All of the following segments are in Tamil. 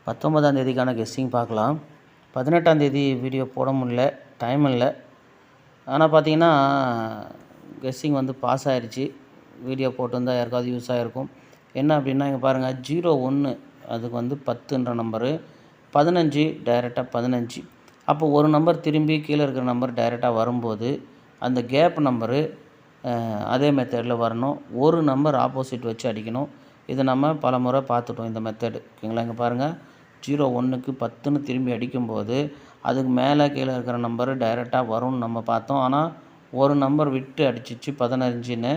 19ஆம் தேதிக்கான கெஸ்ஸிங் பார்க்கலாம். 18ஆம் தேதி வீடியோ போட முடியல, டைம் இல்லை. ஆனால் பார்த்தீங்கன்னா கெஸ்ஸிங் வந்து பாஸ் ஆகிடுச்சு. வீடியோ போட்டிருந்தா யாருக்காவது யூஸ் ஆகிருக்கும். என்ன அப்படின்னா இங்கே பாருங்கள், 01 அதுக்கு வந்து 10ன்ற நம்பரு, 15 டைரெக்டாக 15. அப்போ ஒரு நம்பர் திரும்பி கீழே இருக்கிற நம்பர் டைரெக்டாக வரும்போது அந்த கேப் நம்பரு அதே மெத்தடில் வரணும். ஒரு நம்பர் ஆப்போசிட் வச்சு அடிக்கணும். இதை நம்ம பல முறை பார்த்துட்டோம் இந்த மெத்தடு. ஓகேங்களா? இங்கே பாருங்கள், 01க்கு 10ன்னு திரும்பி அடிக்கும்போது அதுக்கு மேலே கீழே இருக்கிற நம்பரு டைரெக்டாக வரும்னு நம்ம பார்த்தோம். ஆனால் ஒரு நம்பர் விட்டு அடிச்சிச்சு 15ன்னு.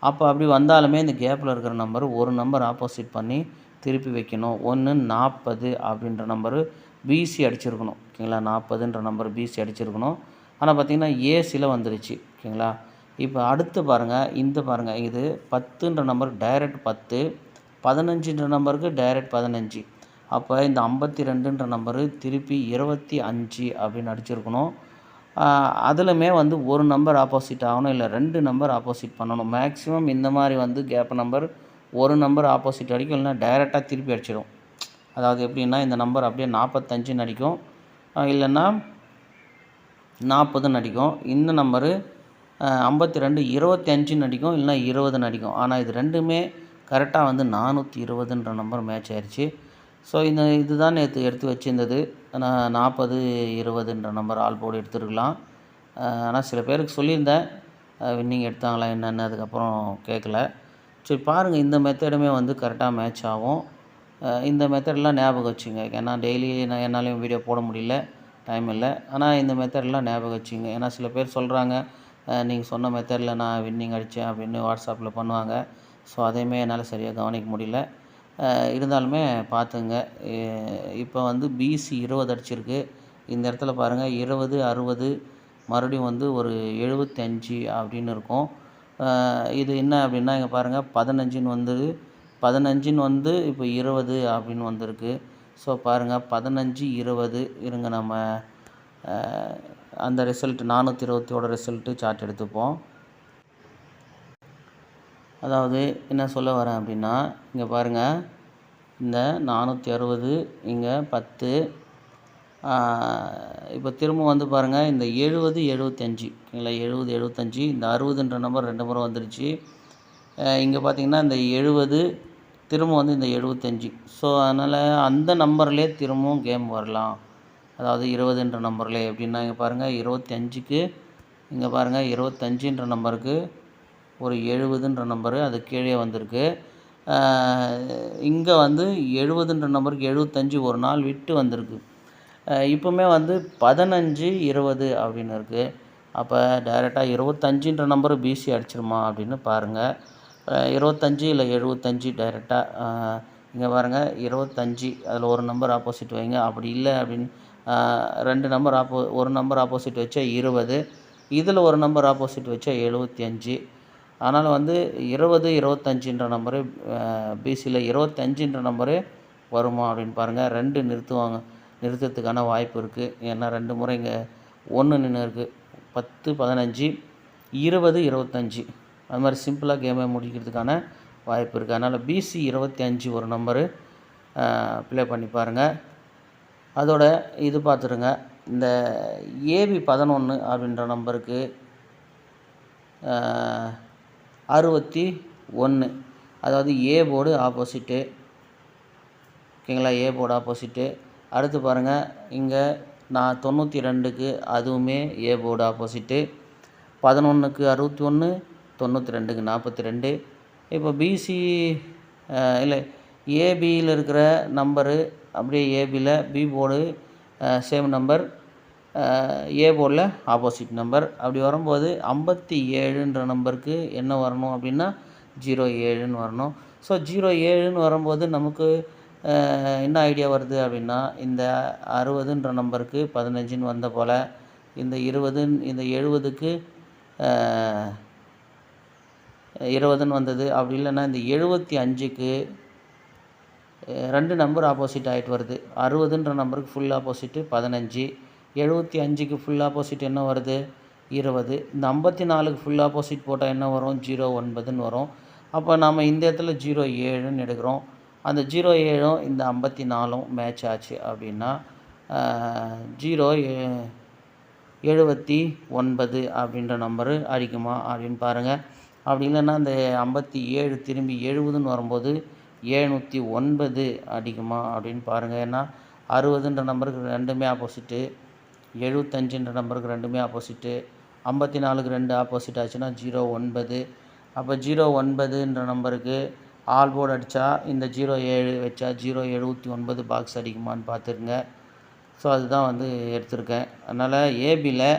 அப்போ அப்படி வந்தாலுமே இந்த கேப்பில் இருக்கிற நம்பர் ஒரு நம்பர் ஆப்போசிட் பண்ணி திருப்பி வைக்கணும். 40 அப்படின்ற நம்பரு பிசி அடிச்சிருக்கணும். ஓகேங்களா? 40ன்ற நம்பர் பிசி அடிச்சிருக்கணும். ஆனால் பார்த்திங்கன்னா ஏசியில் வந்துருச்சு. ஓகேங்களா? இப்போ அடுத்து பாருங்கள், இந்த பாருங்கள், இது 10ன்ற நம்பர் டைரக்ட் 10, 15ன்ற நம்பருக்கு டைரக்ட் 15. அப்போ இந்த 52ன்ற நம்பரு திருப்பி 25 அப்படின்னு அடிச்சிருக்கணும். அதிலுமே வந்து ஒரு நம்பர் ஆப்போசிட் ஆகணும், இல்லை 2 நம்பர் ஆப்போசிட் பண்ணணும். மேக்ஸிமம் இந்த மாதிரி வந்து கேப் நம்பர் ஒரு நம்பர் ஆப்போசிட் அடிக்கும், இல்லைனா டைரெக்டாக திருப்பி அடிச்சிடும். அதாவது எப்படின்னா இந்த நம்பர் அப்படியே 45ன்னு அடிக்கும், இல்லைன்னா 40ன்னு அடிக்கும். இந்த நம்பரு 52 25ன்னு அடிக்கும், இல்லைனா 20ன்னு அடிக்கும். ஆனால் இது ரெண்டுமே கரெக்டாக வந்து 420ன்ற நம்பர் மேட்ச் ஆயிடுச்சு. ஸோ இதுதான் நேற்று எடுத்து வச்சுருந்தது. நான் 40 20ன்ற நம்பர் ஆல் போர்டு எடுத்துருக்கலாம். ஆனால் சில பேருக்கு சொல்லியிருந்தேன், வின்னிங் எடுத்தாங்களா என்னென்னு, அதுக்கப்புறம் கேட்கல. சரி பாருங்கள், இந்த மெத்தடுமே வந்து கரெக்டாக மேட்ச் ஆகும். இந்த மெத்தடெலாம் ஞாபகம் வச்சுங்க. ஏன்னா டெய்லி என்னாலையும் வீடியோ போட முடியல, டைம் இல்லை. ஆனால் இந்த மெத்தடெலாம் ஞாபகம் வச்சுங்க. ஏன்னா சில பேர் சொல்கிறாங்க, நீங்கள் சொன்ன மெத்தடில் நான் வின்னிங் அடித்தேன் அப்படின்னு வாட்ஸ்அப்பில் பண்ணுவாங்க. ஸோ அதையுமே என்னால் சரியாக கவனிக்க முடியல. இருந்தாலுமே பார்த்துங்க. இப்போ வந்து பிசி 20 அடிச்சிருக்கு. இந்த இடத்துல பாருங்கள், 20 60 மறுபடியும் வந்து ஒரு 75 அப்படின்னு இருக்கும். இது என்ன அப்படின்னா இங்கே பாருங்கள், 15ன்னு வந்து இப்போ 20 அப்படின்னு வந்திருக்கு. ஸோ பாருங்கள், 15 20 இருங்க, நம்ம அந்த ரிசல்ட் 420ஓட ரிசல்ட்டு சார்ட் எடுத்துப்போம். அதாவது என்ன சொல்ல வரேன் அப்படின்னா இங்கே பாருங்கள், இந்த 460 இங்கே 10, இப்போ திரும்ப வந்து பாருங்கள், இந்த 70 75 இல்லை 70 75, இந்த 60ன்ற நம்பர் 2 முறை வந்துருச்சு. இங்கே பார்த்திங்கன்னா இந்த 70 திரும்ப வந்து இந்த 75. ஸோ அதனால் அந்த நம்பர்லேயே திரும்பவும் கேம் வரலாம். அதாவது 20ன்ற நம்பர்லேயே எப்படின்னா இங்கே பாருங்கள், 25க்கு இங்கே பாருங்கள் 25ன்ற நம்பருக்கு ஒரு 70ன்ற நம்பரு அது கீழே வந்திருக்கு. இங்கே வந்து 70ன்ற நம்பருக்கு 75 ஒரு நாள் விட்டு வந்திருக்கு. இப்போவுமே வந்து 15 20 அப்படின்னு இருக்குது. அப்போ டைரெக்டாக 25ன்ற நம்பரு பிசி அடிச்சிருமா அப்படின்னு பாருங்கள். 25 இல்லை 75 டைரெக்டாக இங்கே பாருங்கள், 25 அதில் ஒரு நம்பர் ஆப்போசிட் வைங்க. அப்படி இல்லை அப்படின்னு 2 நம்பர் ஒரு நம்பர் ஆப்போசிட் வச்சா 20, இதில் ஒரு நம்பர் ஆப்போசிட் வச்சா 75. அதனால் வந்து 20 25ன்ற நம்பரு பிசியில் 25ன்ற நம்பரு வருமா அப்படின்னு பாருங்கள். 2 நிறுத்துறதுக்கான வாய்ப்பு இருக்குது. ஏன்னா 2 முறை இங்கே 1 நின்று இருக்குது. 10 15 20 25 அது மாதிரி சிம்பிளாக கேமை முடிக்கிறதுக்கான வாய்ப்பு இருக்குது. அதனால் பிசி 25 ஒரு நம்பரு ப்ளே பண்ணி பாருங்கள். அதோட இது பார்த்துருங்க, இந்த ஏபி 11 அப்படின்ற நம்பருக்கு 61, அதாவது ஏ போர்டு ஆப்போசிட்டு. ஓகேங்களா? A board opposite. அடுத்து பாருங்கள், இங்கே நான் 92க்கு அதுவுமே ஏ போர்டு ஆப்போசிட்டு. 11க்கு 61, 92க்கு 42. இப்போ பிசி இல்லை ஏபியில் இருக்கிற நம்பரு அப்படியே ஏபியில் பி போர்டு சேம் நம்பர், ஏ போர்டில் ஆப்போசிட் நம்பர். அப்படி வரும்போது 57ன்ற நம்பருக்கு என்ன வரணும் அப்படின்னா 07ன்னு வரணும். ஸோ 07ன்னு வரும்போது நமக்கு என்ன ஐடியா வருது அப்படின்னா, இந்த 60ன்ற நம்பருக்கு 15ன்னு வந்த போல், இந்த 70க்கு 20ன்னு வந்தது. அப்படி இல்லைன்னா இந்த 75க்கு 2 நம்பர் ஆப்போசிட் ஆகிட்டு வருது. 60ன்ற நம்பருக்கு ஃபுல் ஆப்போசிட்டு 15, 75க்கு ஃபுல் ஆப்போசிட் என்ன வருது 20. இந்த 54க்கு ஃபுல் ஆப்போசிட் போட்டால் என்ன வரும் 09ன்னு வரும். அப்போ நாம் இந்த இடத்துல 07ன்னு எடுக்கிறோம். அந்த 07ம் இந்த 54ம் மேட்ச் ஆச்சு அப்படின்னா 079 அப்படின்ற நம்பரு அடிக்குமா அப்படின்னு பாருங்கள். அப்படி இல்லைன்னா இந்த 57 திரும்பி 70ன்னு வரும்போது 709 அடிக்குமா அப்படின்னு பாருங்கள். ஏன்னா 60ன்ற நம்பருக்கு ரெண்டுமே ஆப்போசிட்டு, 75ன்ற நம்பருக்கு ரெண்டுமே ஆப்போசிட்டு, 54க்கு 2 ஆப்போசிட் ஆச்சுன்னா 09. அப்போ 09ன்ற நம்பருக்கு ஆல் போர்டு அடித்தா இந்த 07 வச்சா 079 பாக்ஸ் அடிக்குமான்னு பார்த்துருங்க. ஸோ அதுதான் வந்து எடுத்திருக்கேன். அதனால் ஏபியில்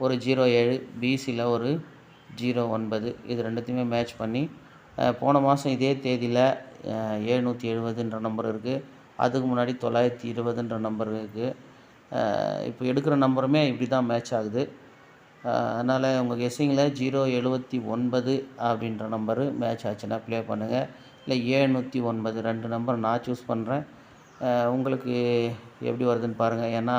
ஒரு 07, பிசியில் ஒரு 09 இது ரெண்டுத்தையுமே மேட்ச் பண்ணி போன மாதம் இதே தேதியில் 770ன்ற நம்பர் இருக்குது. அதுக்கு முன்னாடி 920ன்ற நம்பர் இருக்குது. இப்போ எடுக்கிற நம்பருமே இப்படி தான் மேட்ச் ஆகுது. அதனால் உங்கள் கெஸ்ஸிங்கில் 079 அப்படின்ற நம்பரு மேட்ச் ஆச்சுன்னா ப்ளே பண்ணுங்கள். இல்லை 709 2 நம்பர் நான் சூஸ் பண்ணுறேன். உங்களுக்கு எப்படி வருதுன்னு பாருங்கள். ஏன்னா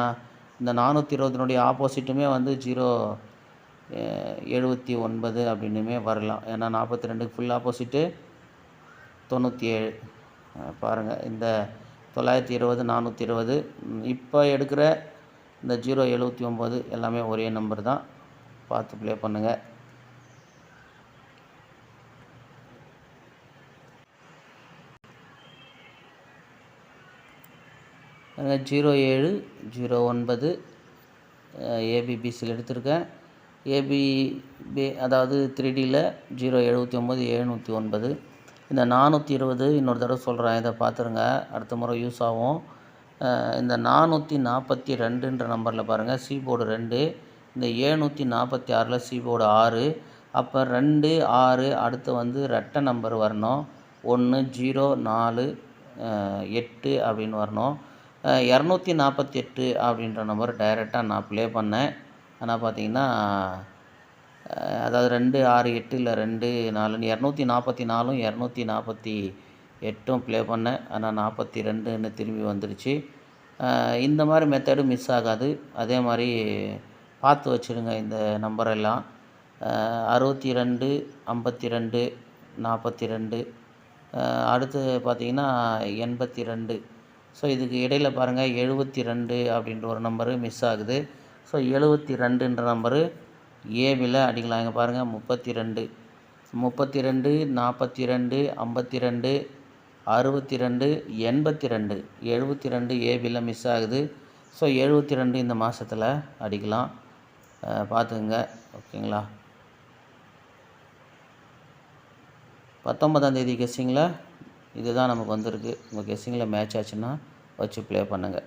இந்த 420னுடைய ஆப்போசிட்டுமே வந்து 079 அப்படின்னுமே வரலாம். ஏன்னா 42க்கு ஃபுல் ஆப்போசிட்டு 97. பாருங்கள் இந்த 920 420 இப்போ எடுக்கிற இந்த 079 எல்லாமே ஒரே நம்பர் தான். பார்த்து ப்ளே பண்ணுங்கள். பாருங்கள் 07 09 ஏபிபிசியில் எடுத்திருக்கேன். ஏபிபி அதாவது 3Dயில் 079 709. இந்த 420 இன்னொரு தடவை சொல்கிறேன், இதை பார்த்துருங்க, அடுத்த முறை யூஸ் ஆகும். இந்த 442ன்ற நம்பரில் பாருங்கள் சி போர்டு 2, இந்த 746ல் சி போர்டு 6. அப்போ 2 6 அடுத்து வந்து ரெட்டை நம்பர் வரணும். 1 0 4 8 அப்படின்னு வரணும். 248 அப்படின்ற நம்பர் டைரெக்டாக நான் ப்ளே பண்ணேன். ஆனால் பார்த்தீங்கன்னா அதாவது 2 6 8 இல்லை 2 4 244ம் 248ம் ப்ளே பண்ணேன். ஆனால் 42ன்னு திரும்பி வந்துடுச்சு. இந்த மாதிரி மெத்தடு மிஸ் ஆகாது. அதே மாதிரி பார்த்து வச்சுருங்க இந்த நம்பரெல்லாம். 62 52 42 அடுத்து பார்த்திங்கன்னா 82. ஸோ இதுக்கு இடையில் பாருங்கள் 72 அப்படின்ற ஒரு நம்பரு மிஸ் ஆகுது. ஸோ 72ன்ற நம்பரு ஏபியில் அடிக்கலாம். இங்கே பாருங்கள் 32 32 42 52 62 82 72 ஏபியில் மிஸ் ஆகுது. ஸோ 72 இந்த மாதத்தில் அடிக்கலாம். பார்த்துக்குங்க. ஓகேங்களா? 19ஆம் தேதி கெஸ்ஸிங்கில் இதுதான் நமக்கு வந்திருக்கு. உங்கள் கெஸ்ஸிங்கில் மேட்ச் ஆச்சுன்னா வச்சு ப்ளே பண்ணுங்கள்.